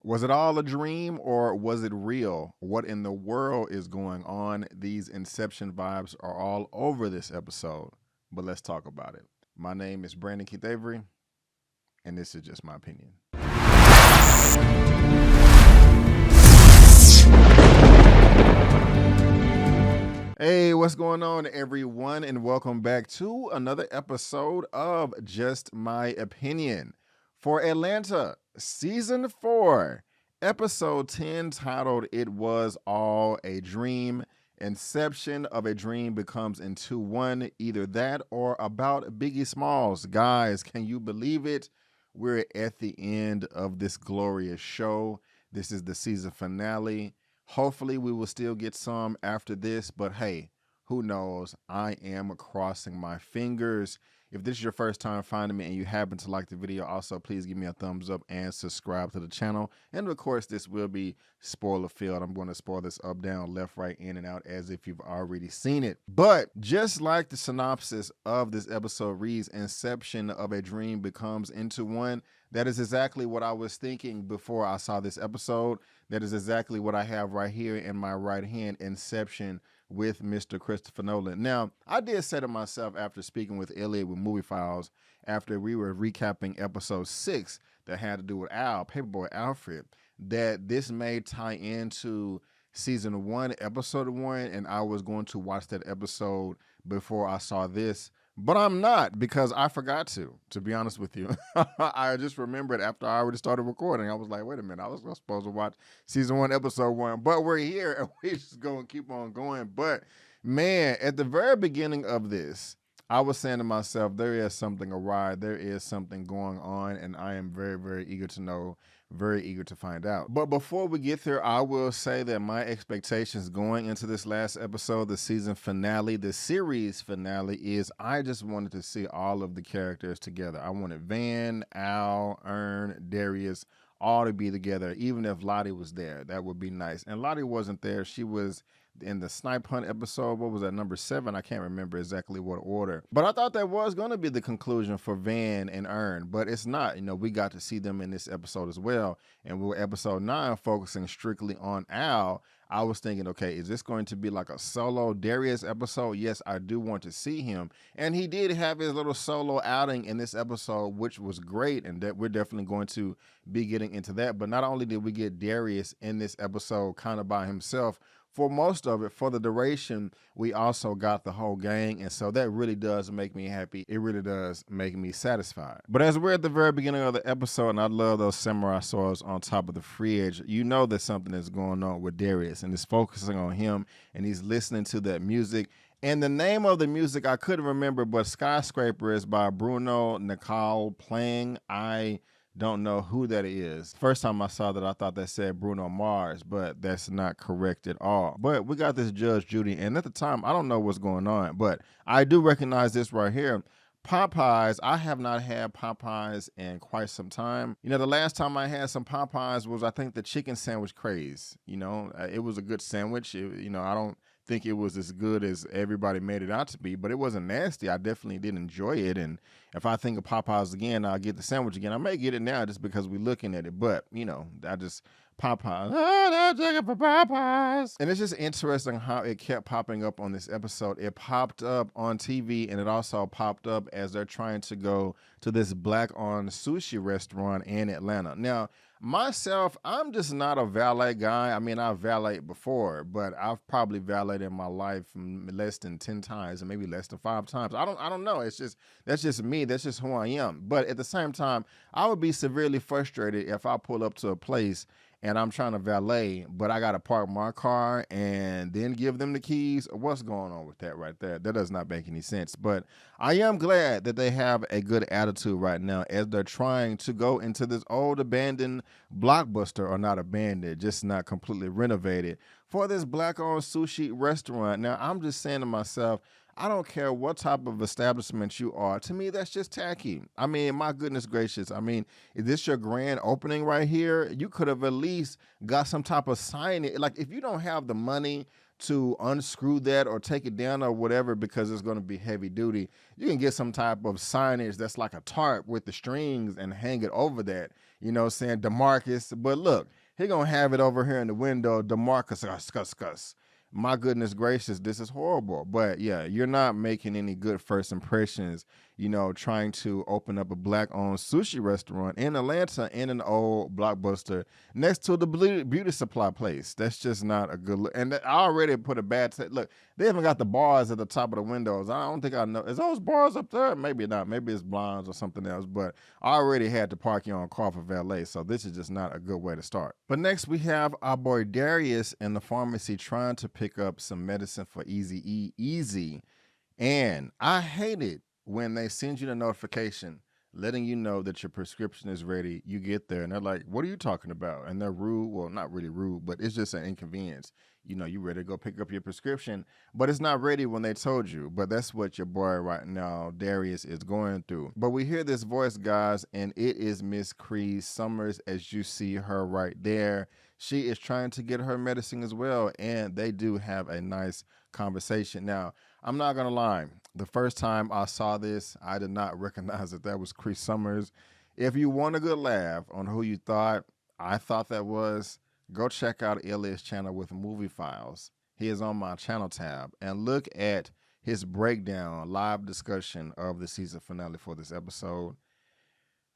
Was it all a dream or was it real? What in the world is going on? These Inception vibes are all over this episode, but let's talk about it. My name is Brandon Keith Avery, and this is just my opinion. Hey, what's going on, everyone, and welcome back to another episode of Just My Opinion for Atlanta, Season 4, Episode 10, titled It Was All a Dream. Inception of a Dream becomes into one, either that or about Biggie Smalls. Guys, can you believe it? We're at the end of this glorious show. This is the season finale. Hopefully, we will still get some after this, but hey, who knows? I am crossing my fingers. If this is your first time finding me and you happen to like the video, also please give me a thumbs up and subscribe to the channel. And of course, this will be spoiler filled. I'm going to spoil this up, down, left, right, in, and out as if you've already seen it. But just like the synopsis of this episode reads, Inception of a Dream becomes into one. That is exactly what I was thinking before I saw this episode. That is exactly what I have right here in my right hand, Inception with Mr. Christopher Nolan. Now, I did say to myself after speaking with Elliot with Movie Files, after we were recapping episode 6 that had to do with Al, Paperboy Alfred, that this may tie into season 1, episode 1, and I was going to watch that episode before I saw this. But I'm not, because I forgot to be honest with you. I just remembered after I already started recording. I was like, wait a minute, I was supposed to watch season 1, episode 1. But we're here, and we just going to keep on going. But, man, at the very beginning of this, I was saying to myself, there is something awry. There is something going on, and I am very, very eager to know, very eager to find out. But before we get there, I will say that my expectations going into this last episode, the season finale, the series finale, is I just wanted to see all of the characters together. I wanted Van, Al, Ern, Darius, all to be together. Even if Lottie was there, that would be nice. And Lottie wasn't there. She was in the snipe hunt episode. What was that, number 7? I can't remember exactly what order, but I thought that was going to be the conclusion for Van and Ern, but it's not. You know, we got to see them in this episode as well, and we were episode 9 focusing strictly on Al. I was thinking, okay, is this going to be like a solo Darius episode? Yes, I do want to see him, and he did have his little solo outing in this episode, which was great, and that we're definitely going to be getting into that. But not only did we get Darius in this episode kind of by himself for most of it, for the duration, we also got the whole gang, and so that really does make me happy. It really does make me satisfied. But as we're at the very beginning of the episode, and I love those samurai swords on top of the fridge, you know that something is going on with Darius, and it's focusing on him, and he's listening to that music. And the name of the music I couldn't remember, but Skyscraper is by Bruno Nicole playing. I don't know who that is. First time I saw that, I thought that said Bruno Mars, but that's not correct at all. But we got this Judge Judy, and at the time, I don't know what's going on, but I do recognize this right here. Popeyes, I have not had Popeyes in quite some time. You know, the last time I had some Popeyes was, I think, the chicken sandwich craze. You know, it was a good sandwich. You know, I don't think it was as good as everybody made it out to be, but it wasn't nasty. I definitely did enjoy it, and if I think of Popeyes again, I'll get the sandwich again. I may get it now just because we're looking at it, but, you know, I just, Popeyes, oh, they're checking for Popeyes. And it's just interesting how it kept popping up on this episode. It popped up on TV, and it also popped up as they're trying to go to this black-owned sushi restaurant in Atlanta. Now, myself, I'm just not a valet guy. I mean, I've valeted before, but I've probably valeted in my life less than 10 times and maybe less than 5 times. I don't know. It's just, that's just me. That's just who I am. But at the same time, I would be severely frustrated if I pull up to a place and I'm trying to valet, but I got to park my car and then give them the keys. What's going on with that right there? That does not make any sense. But I am glad that they have a good attitude right now as they're trying to go into this old abandoned Blockbuster, or not abandoned, just not completely renovated, for this black-owned sushi restaurant. Now, I'm just saying to myself, I don't care what type of establishment you are. To me, that's just tacky. I mean, my goodness gracious. I mean, is this your grand opening right here? You could have at least got some type of sign. Like, if you don't have the money to unscrew that or take it down or whatever because it's going to be heavy duty, you can get some type of signage that's like a tarp with the strings and hang it over that, you know, saying DeMarcus. But look, he going to have it over here in the window, DeMarcus, cuss. My goodness gracious, this is horrible. But yeah, you're not making any good first impressions, you know, trying to open up a black-owned sushi restaurant in Atlanta in an old Blockbuster next to the beauty supply place. That's just not a good look. And I already put a bad look, they haven't got the bars at the top of the windows. I don't think I know. Is those bars up there? Maybe not. Maybe it's blinds or something else. But I already had to park you on car for valet, so this is just not a good way to start. But next we have our boy Darius in the pharmacy trying to pick up some medicine for Easy. And I hate it when they send you the notification letting you know that your prescription is ready. You get there and they're like, what are you talking about? And they're rude. Well, not really rude, but it's just an inconvenience. You know, you ready to go pick up your prescription, but it's not ready when they told you. But that's what your boy right now, Darius, is going through. But we hear this voice, guys, and it is Miss Cree Summers, as you see her right there. She is trying to get her medicine as well, and they do have a nice conversation. Now, I'm not gonna lie, the first time I saw this, I did not recognize that was Cree Summers. If you want a good laugh on who you thought I thought that was, go check out Elliot's channel with Movie Files. He is on my channel tab, and look at his breakdown, live discussion of the season finale for this episode.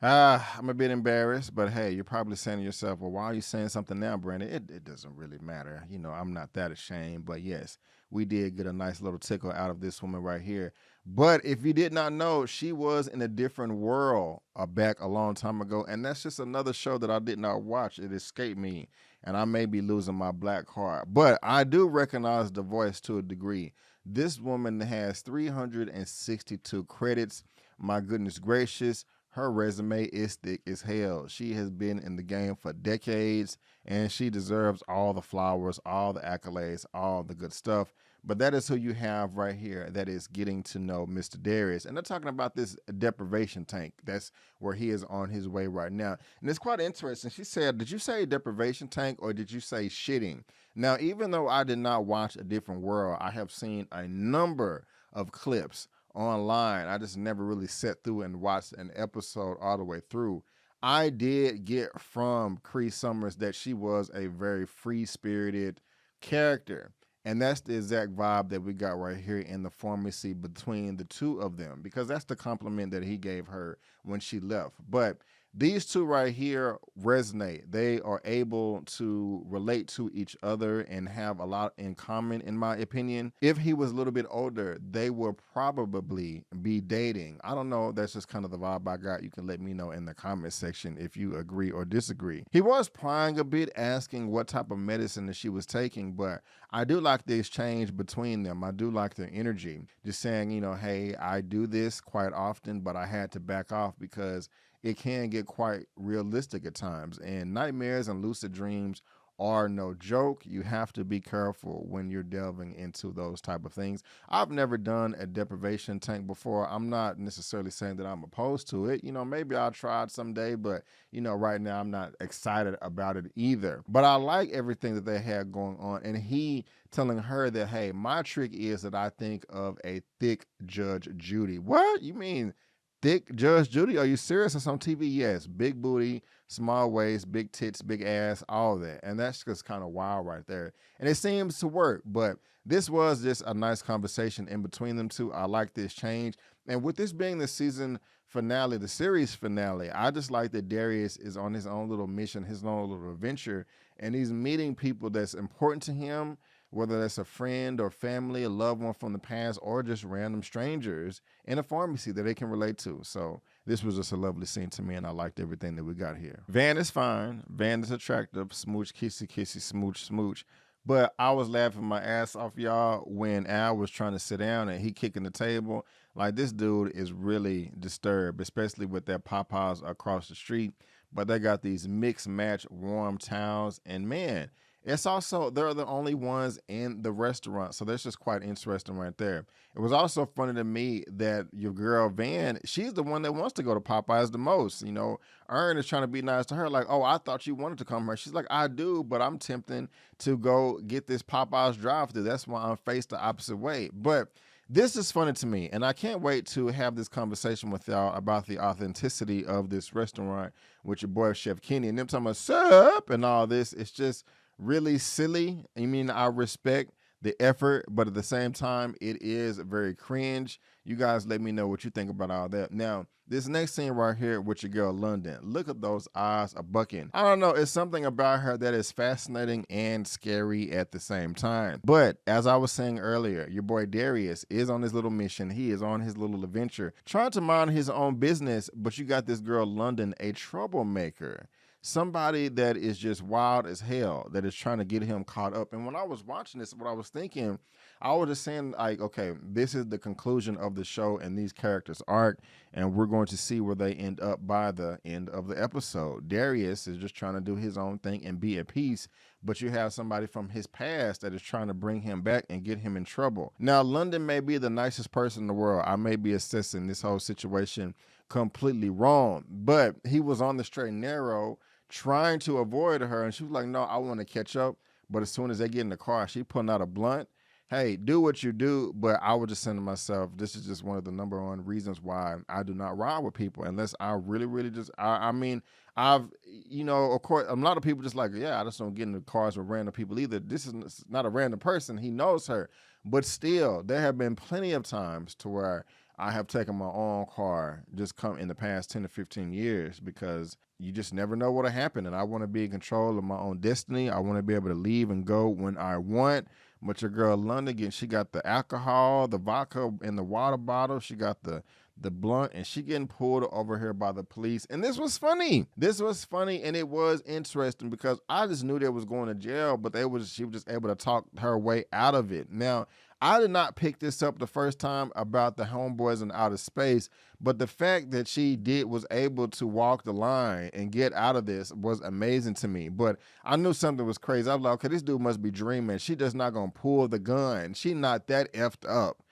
I'm a bit embarrassed, but hey, you're probably saying to yourself, well, why are you saying something now, Brandon? It doesn't really matter. You know, I'm not that ashamed, but yes, we did get a nice little tickle out of this woman right here. But if you did not know, she was in a different world back a long time ago, and that's just another show that I did not watch. It escaped me, and I may be losing my black heart. But I do recognize the voice to a degree. This woman has 362 credits. My goodness gracious. Her resume is thick as hell. She has been in the game for decades, and she deserves all the flowers, all the accolades, all the good stuff. But that is who you have right here that is getting to know Mr. Darius. And they're talking about this deprivation tank. That's where he is on his way right now. And it's quite interesting. She said, did you say deprivation tank or did you say shitting? Now, even though I did not watch A Different World, I have seen a number of clips online. I just never really sat through and watched an episode all the way through. I did get from Cree Summers that she was a very free-spirited character. And that's the exact vibe that we got right here in the pharmacy between the two of them, because that's the compliment that he gave her when she left. But these two right here resonate. They are able to relate to each other and have a lot in common, in my opinion. If he was a little bit older, they will probably be dating. I don't know. That's just kind of the vibe I got. You can let me know in the comment section if you agree or disagree. He was prying a bit, asking what type of medicine that she was taking, but I do like the exchange between them. I do like their energy. Just saying, you know, hey, I do this quite often, but I had to back off because it can get quite realistic at times. And nightmares and lucid dreams are no joke. You have to be careful when you're delving into those type of things. I've never done a deprivation tank before. I'm not necessarily saying that I'm opposed to it. You know, maybe I'll try it someday, but you know, right now I'm not excited about it either. But I like everything that they had going on. And he telling her that, hey, my trick is that I think of a thick Judge Judy. What? You mean thick Judge Judy? Are you serious? It's on TV? Yes. Big booty, small waist, big tits, big ass, all that. And that's just kind of wild right there. And it seems to work. But this was just a nice conversation in between them two. I like this change. And with this being the season finale, the series finale, I just like that Darius is on his own little mission, his own little adventure, and he's meeting people that's important to him, whether that's a friend or family, a loved one from the past, or just random strangers in a pharmacy that they can relate to. So this was just a lovely scene to me, and I liked everything that we got here. Van is fine. Van is attractive. Smooch, kissy, kissy, smooch, smooch. But I was laughing my ass off, y'all, when Al was trying to sit down and he kicking the table. Like, this dude is really disturbed, especially with that Popeyes across the street. But they got these mixed match warm towels, and man, It's also, they're the only ones in the restaurant. So that's just quite interesting right there. It was also funny to me that your girl Van, she's the one that wants to go to Popeyes the most. Earn is trying to be nice to her, like, oh, I thought you wanted to come here. She's like, I do, but I'm tempting to go get this Popeyes drive-thru. That's why I'm faced the opposite way. But this is funny to me, and I can't wait to have this conversation with y'all about the authenticity of this restaurant with your boy Chef Kenny and them talking about sup and all this. It's just really silly. I mean, I respect the effort, but at the same time, it is very cringe. You guys let me know what you think about all that. Now, this next scene right here with your girl London, look at those eyes a bucking. I don't know, it's something about her that is fascinating and scary at the same time. But as I was saying earlier, your boy Darius is on his little mission. He is on his little adventure, trying to mind his own business, but you got this girl London, a troublemaker. Somebody that is just wild as hell, that is trying to get him caught up. And when I was watching this, what I was thinking, I was just saying, like, okay, this is the conclusion of the show and these characters' arc, and we're going to see where they end up by the end of the episode. Darius is just trying to do his own thing and be at peace, but you have somebody from his past that is trying to bring him back and get him in trouble. Now, London may be the nicest person in the world. I may be assessing this whole situation completely wrong, but he was on the straight and narrow trying to avoid her, and she was like, no, I want to catch up. But as soon as they get in the car, she pulling out a blunt. Hey, do what you do, but I was just saying to myself, this is just one of the number one reasons why I do not ride with people unless I really, really just, I mean, I've, of course, a lot of people just like, yeah, I just don't get in the cars with random people either. This is not a random person. He knows her. But still, there have been plenty of times to where I have taken my own car just come in the past 10 to 15 years because you just never know what'll happen. And I want to be in control of my own destiny. I want to be able to leave and go when I want. But your girl London, she got the alcohol, the vodka in the water bottle. She got the blunt, and she getting pulled over here by the police. And this was funny. This was funny, and it was interesting because I just knew they was going to jail, but she was just able to talk her way out of it. Now, I did not pick this up the first time about the homeboys in outer space, but the fact that she was able to walk the line and get out of this was amazing to me. But I knew something was crazy. I was like, okay, this dude must be dreaming. She just not gonna pull the gun. She not that effed up.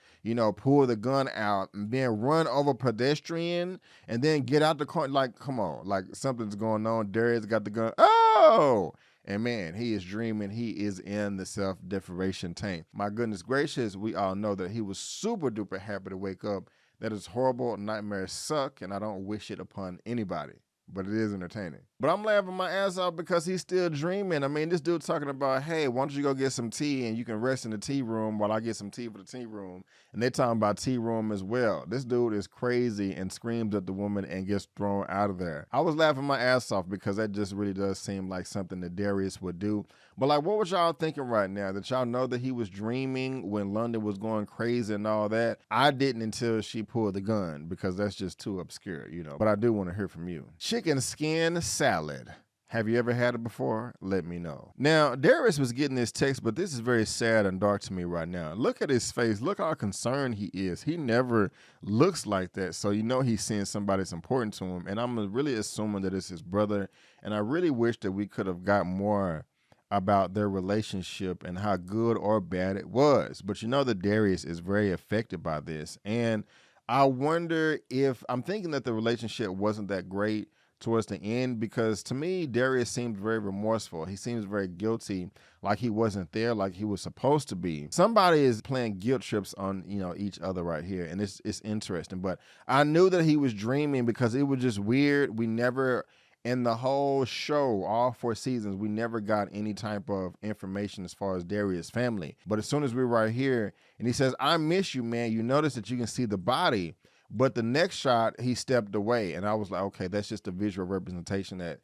Pull the gun out and then run over pedestrian and then get out the car. Like, come on, like something's going on. Darius got the gun. Oh! And man, he is dreaming. He is in the self-deprivation tank. My goodness gracious, we all know that he was super duper happy to wake up. That is horrible. Nightmares suck, and I don't wish it upon anybody. But it is entertaining. But I'm laughing my ass off because he's still dreaming. I mean, this dude talking about, hey, why don't you go get some tea and you can rest in the tea room while I get some tea for the tea room. And they're talking about tea room as well. This dude is crazy and screams at the woman and gets thrown out of there. I was laughing my ass off because that just really does seem like something that Darius would do. But like, what was y'all thinking right now? That y'all know that he was dreaming when London was going crazy and all that? I didn't until she pulled the gun because that's just too obscure, But I do want to hear from you. Chicken skin salad. Have you ever had it before? Let me know. Now, Darius was getting this text, but this is very sad and dark to me right now. Look at his face. Look how concerned he is. He never looks like that. So he's seeing somebody that's important to him. And I'm really assuming that it's his brother. And I really wish that we could have got more about their relationship and how good or bad it was. But that Darius is very affected by this. And I wonder if, I'm thinking that the relationship wasn't that great towards the end, because to me, Darius seemed very remorseful. He seems very guilty, like he wasn't there, like he was supposed to be. Somebody is playing guilt trips on, each other right here, and it's interesting. But I knew that he was dreaming because it was just weird. We never, in the whole show, all 4 seasons, we never got any type of information as far as Darius' family. But as soon as we're right here, and he says, I miss you, man, you notice that you can see the body. But the next shot, he stepped away, and I was like, okay, that's just a visual representation that,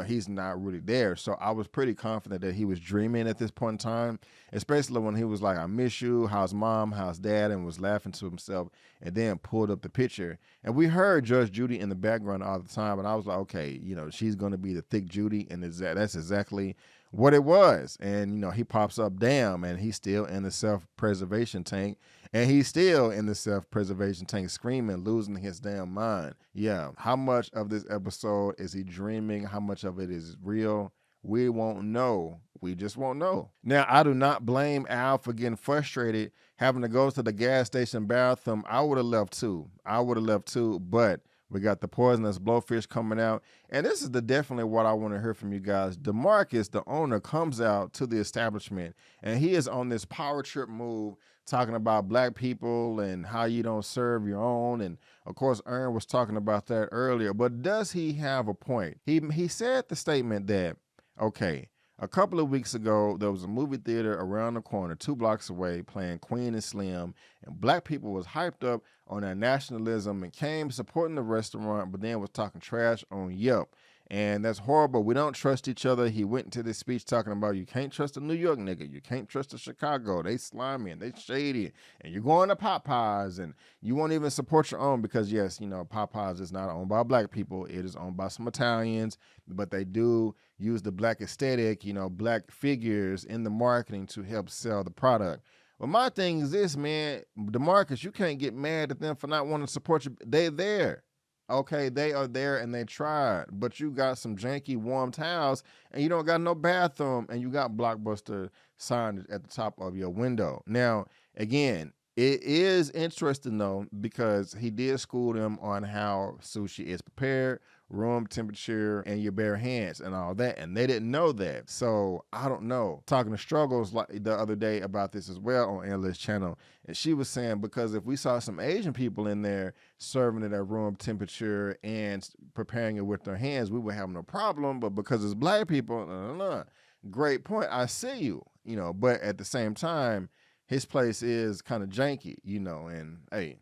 he's not really there. So I was pretty confident that he was dreaming at this point in time, especially when he was like, I miss you, how's mom, how's dad, and was laughing to himself, and then pulled up the picture. And we heard Judge Judy in the background all the time, and I was like, okay, she's going to be the thick Judy, and that's exactly what it was. And, he pops up, damn, and he's still in the self-preservation tank. And he's still in the self-preservation tank screaming, losing his damn mind. Yeah, how much of this episode is he dreaming? How much of it is real? We won't know We just won't know. Now, I do not blame Al for getting frustrated, having to go to the gas station bathroom. I would have left too. But we got the poisonous blowfish coming out. And this is definitely what I want to hear from you guys. DeMarcus, the owner, comes out to the establishment, and he is on this power trip move, talking about black people and how you don't serve your own. And of course, Ern was talking about that earlier. But does he have a point? He said the statement that, okay, a couple of weeks ago, there was a movie theater around the corner, 2 blocks away, playing Queen and Slim, and black people was hyped up on their nationalism and came supporting the restaurant, but then was talking trash on Yelp. And that's horrible. We don't trust each other. He went into this speech talking about you can't trust a New York nigga. You can't trust a Chicago. They slimy and they shady. And you're going to Popeyes and you won't even support your own because, yes, you know, Popeyes is not owned by black people. It is owned by some Italians, but they do use the black aesthetic, you know, black figures in the marketing to help sell the product. But my thing is this, man, DeMarcus, you can't get mad at them for not wanting to support you. They're there. Okay, they are there and they tried, but you got some janky warm towels and you don't got no bathroom and you got Blockbuster signed at the top of your window. Now, again, it is interesting though, because he did school them on how sushi is prepared, room temperature, and your bare hands and all that. And they didn't know that. So I don't know. Talking to Struggles like the other day about this as well on Elia's channel. And she was saying, because if we saw some Asian people in there serving it at room temperature and preparing it with their hands, we would have no problem. But because it's black people, great point. I see you, you know, but at the same time, his place is kind of janky, you know, and hey,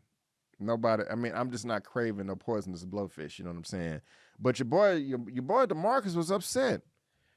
nobody, I mean, I'm just not craving no poisonous blowfish, you know what I'm saying? But your boy DeMarcus was upset.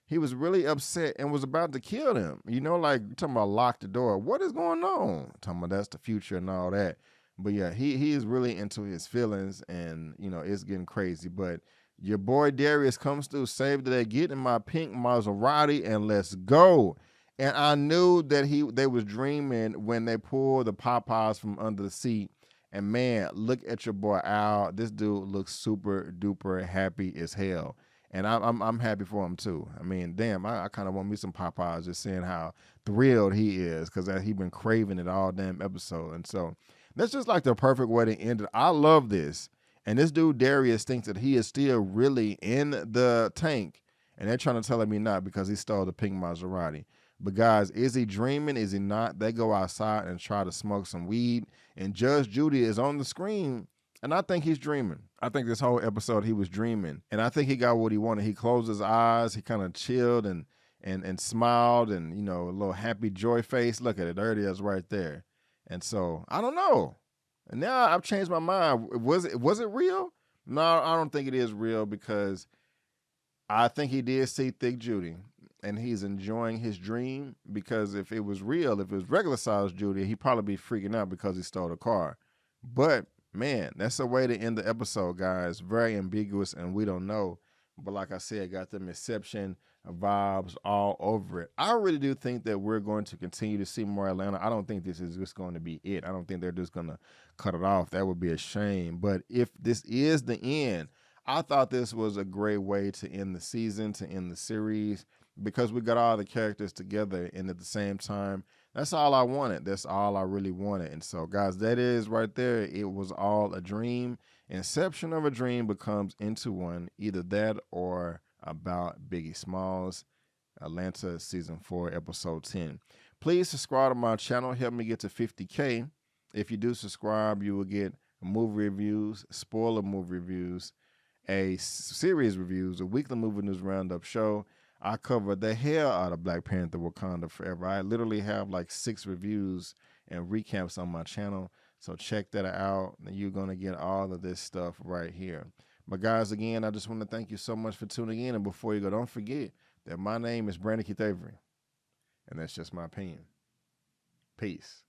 He was really upset and was about to kill him. You know, like talking about lock the door. What is going on? Talking about that's the future and all that. But yeah, he is really into his feelings and, you know, it's getting crazy. But your boy Darius comes through, save the day, get in my pink Maserati and let's go. And I knew that they was dreaming when they pulled the Popeyes from under the seat. And man, look at your boy Al. This dude looks super duper happy as hell. And I'm happy for him too. I mean, damn, I kind of want me some Popeyes, just seeing how thrilled he is, because he been craving it all damn episode. And so that's just like the perfect way to end it. I love this. And this dude Darius thinks that he is still really in the tank. And they're trying to tell him he not, because he stole the pink Maserati. But guys, is he dreaming? Is he not? They go outside and try to smoke some weed. And Judge Judy is on the screen. And I think he's dreaming. I think this whole episode he was dreaming. And I think he got what he wanted. He closed his eyes. He kind of chilled and smiled and, you know, a little happy joy face. Look at it. There it is right there. And so, I don't know. And now I've changed my mind. Was it real? No, I don't think it is real, because I think he did see Thick Judy. And he's enjoying his dream, because if it was real, if it was regular size Judy, he'd probably be freaking out because he stole the car. But man, that's a way to end the episode, guys. Very ambiguous and we don't know. But like I said, got them Inception vibes all over it. I really do think that we're going to continue to see more Atlanta. I don't think this is just going to be it. I don't think they're just going to cut it off. That would be a shame. But if this is the end, I thought this was a great way to end the season, to end the series, because we got all the characters together, and at the same time, that's all I wanted. That's all I really wanted. And so, guys, that is right there. It was all a dream. Inception of a dream becomes into one. Either that or about Biggie Smalls. Atlanta Season 4, Episode 10. Please subscribe to my channel. Help me get to 50K. If you do subscribe, you will get movie reviews, spoiler movie reviews, a series reviews, a weekly movie news roundup show. I cover the hell out of Black Panther Wakanda Forever. I literally have like 6 reviews and recaps on my channel. So check that out. You're going to get all of this stuff right here. But guys, again, I just want to thank you so much for tuning in. And before you go, don't forget that my name is Brandon Keith Avery. And that's just my opinion. Peace.